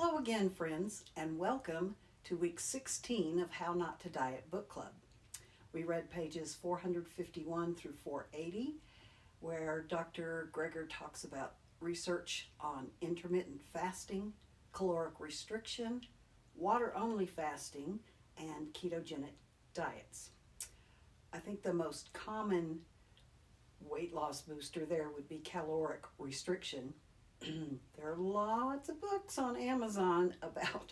Hello again, friends, and welcome to week 16 of How Not to Diet Book Club. We read pages 451 through 480, where Dr. Greger talks about research on intermittent fasting, caloric restriction, water-only fasting, and ketogenic diets. I think the most common weight loss booster there would be caloric restriction. There are lots of books on Amazon about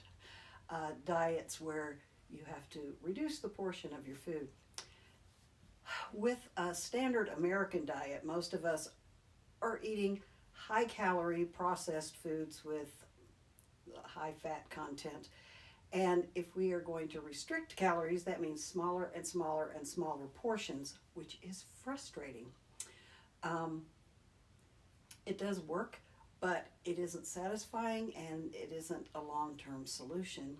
diets where you have to reduce the portion of your food. With a standard American diet, most of us are eating high-calorie processed foods with high fat content. And if we are going to restrict calories, that means smaller and smaller and smaller portions, which is frustrating. It does work, but it isn't satisfying and it isn't a long-term solution.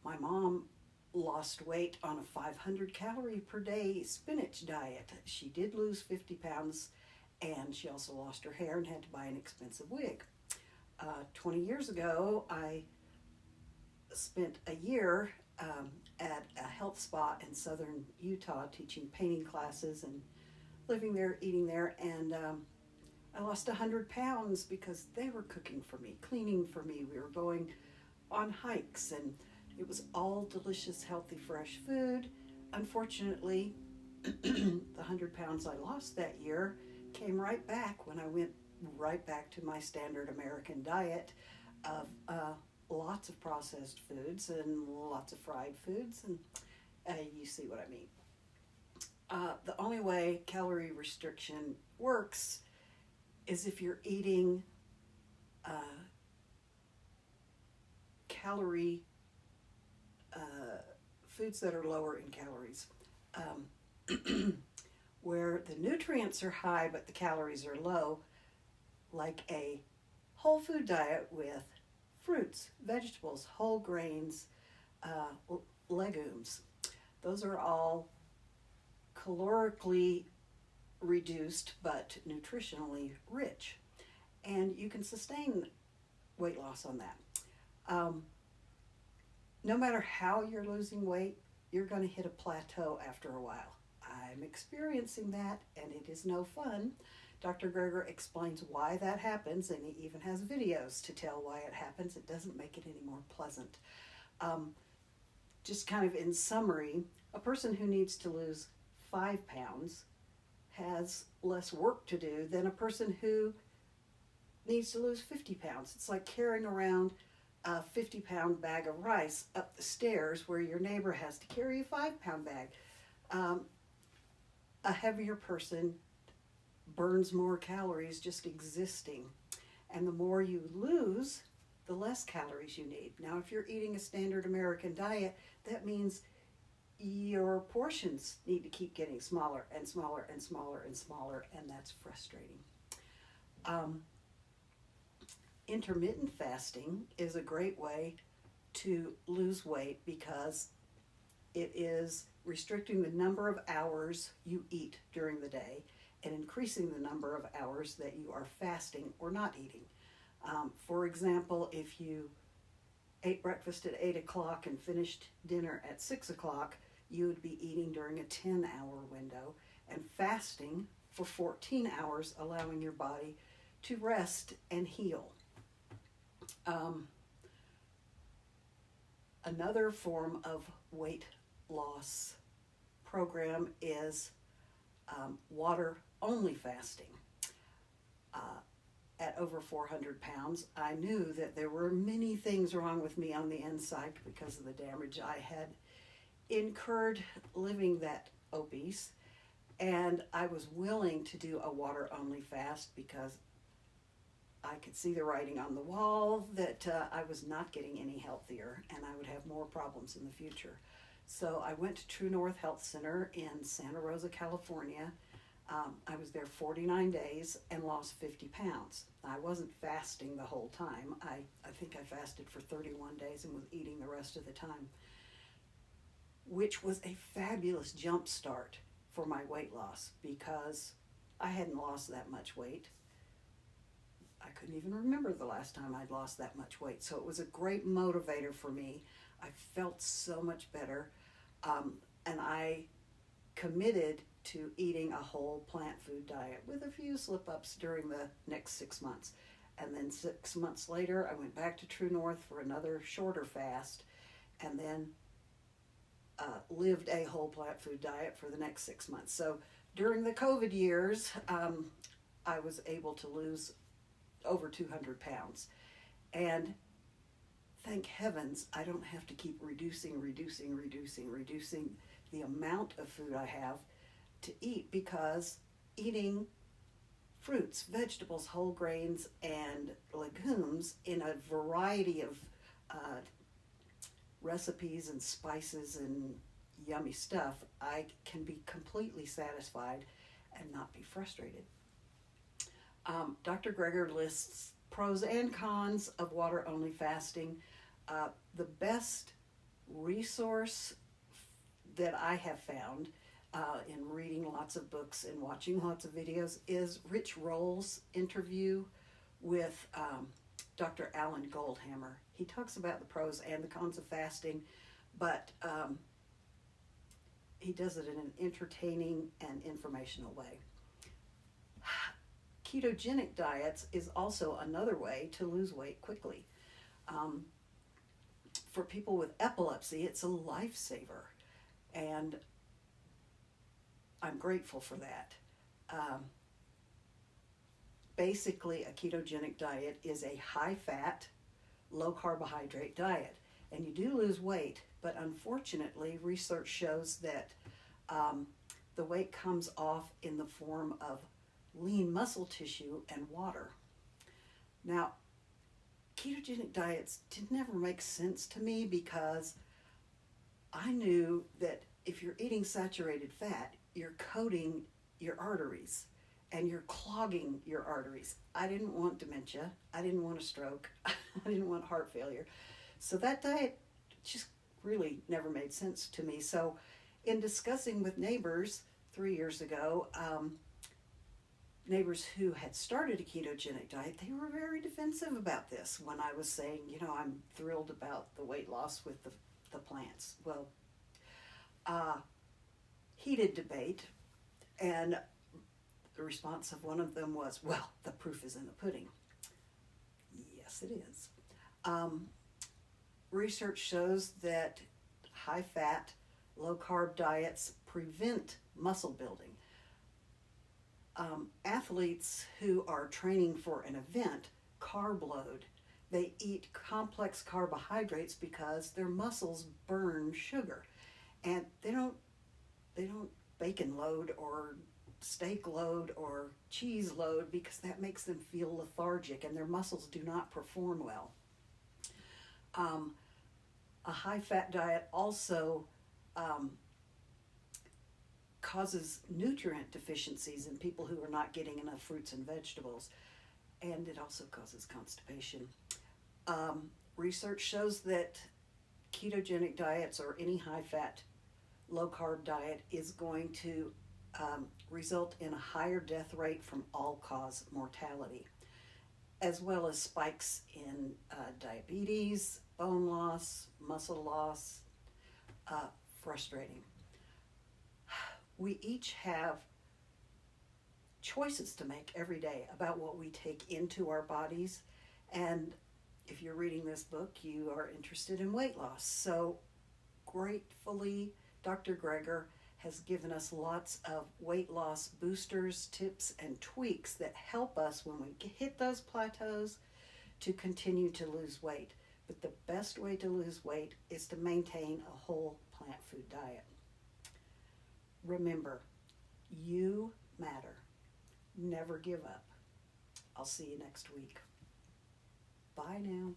My mom lost weight on a 500 calorie per day spinach diet. She did lose 50 pounds and she also lost her hair and had to buy an expensive wig. 20 years ago, I spent a year at a health spa in southern Utah teaching painting classes and living there, eating there, and I lost 100 pounds because they were cooking for me, cleaning for me. We were going on hikes, and it was all delicious, healthy, fresh food. Unfortunately, the 100 pounds I lost that year came right back when I went right back to my standard American diet of lots of processed foods and lots of fried foods, and you see what I mean. The only way calorie restriction works is if you're eating calorie foods that are lower in calories, where the nutrients are high but the calories are low, like a whole food diet with fruits, vegetables, whole grains, legumes. Those are all calorically reduced but nutritionally rich, and you can sustain weight loss on that. No matter how you're losing weight, you're going to hit a plateau after a while. I'm experiencing that, and it is no fun. Dr. Greger explains why that happens, and he even has videos to tell why it happens. It doesn't make it any more pleasant. Just kind of in summary, a person who needs to lose 5 pounds has less work to do than a person who needs to lose 50 pounds. It's like carrying around a 50-pound bag of rice up the stairs where your neighbor has to carry a 5-pound bag. A heavier person burns more calories just existing, and the more you lose, the less calories you need. Now, if you're eating a standard American diet, that means your portions need to keep getting smaller and smaller and smaller and smaller, and that's frustrating. Intermittent fasting is a great way to lose weight because it is restricting the number of hours you eat during the day and increasing the number of hours that you are fasting or not eating. For example, if you ate breakfast at 8 o'clock and finished dinner at 6 o'clock, you would be eating during a 10-hour window and fasting for 14 hours, allowing your body to rest and heal. Another form of weight loss program is water-only fasting. At over 400 pounds, I knew that there were many things wrong with me on the inside because of the damage I had incurred living that obese, and I was willing to do a water-only fast because I could see the writing on the wall that I was not getting any healthier and I would have more problems in the future. So I went to True North Health Center in Santa Rosa, California. I was there 49 days and lost 50 pounds. I wasn't fasting the whole time. I think I fasted for 31 days and was eating the rest of the time, which was a fabulous jump start for my weight loss because I hadn't lost that much weight. I couldn't even remember the last time I'd lost that much weight. So it was a great motivator for me. I felt so much better. And I committed to eating a whole plant food diet with a few slip-ups during the next 6 months. And then 6 months later, I went back to True North for another shorter fast, and then lived a whole plant food diet for the next 6 months. So during the COVID years, I was able to lose over 200 pounds. And thank heavens, I don't have to keep reducing the amount of food I have to eat, because eating fruits, vegetables, whole grains, and legumes in a variety of recipes and spices and yummy stuff, I can be completely satisfied and not be frustrated. Dr. Greger lists pros and cons of water-only fasting. The best resource that I have found in reading lots of books and watching lots of videos is Rich Roll's interview with Dr. Alan Goldhammer. He talks about the pros and the cons of fasting, but he does it in an entertaining and informational way. Ketogenic diets is also another way to lose weight quickly. For people with epilepsy, it's a lifesaver, and I'm grateful for that. Basically, a ketogenic diet is a high-fat, low-carbohydrate diet, and you do lose weight, but unfortunately, research shows that the weight comes off in the form of lean muscle tissue and water. Now, ketogenic diets did never make sense to me, because I knew that if you're eating saturated fat, you're coating your arteries and you're clogging your arteries. I didn't want dementia. I didn't want a stroke. I didn't want heart failure. So that diet just really never made sense to me. So in discussing with neighbors 3 years ago, neighbors who had started a ketogenic diet, they were very defensive about this when I was saying, I'm thrilled about the weight loss with the plants. Well, heated debate, and the response of one of them was, well, the proof is in the pudding. Yes, it is. Research shows that high-fat, low-carb diets prevent muscle building. Athletes who are training for an event carb load. They eat complex carbohydrates because their muscles burn sugar, and they don't bacon load or steak load or cheese load, because that makes them feel lethargic and their muscles do not perform well. A high-fat diet also causes nutrient deficiencies in people who are not getting enough fruits and vegetables, and it also causes constipation. Research shows that ketogenic diets or any high-fat, low-carb diet is going to result in a higher death rate from all-cause mortality, as well as spikes in diabetes, bone loss, muscle loss. Frustrating. We each have choices to make every day about what we take into our bodies, and if you're reading this book, you are interested in weight loss. So gratefully, Dr. Greger has given us lots of weight loss boosters, tips, and tweaks that help us when we hit those plateaus to continue to lose weight. But the best way to lose weight is to maintain a whole plant food diet. Remember, you matter. Never give up. I'll see you next week. Bye now.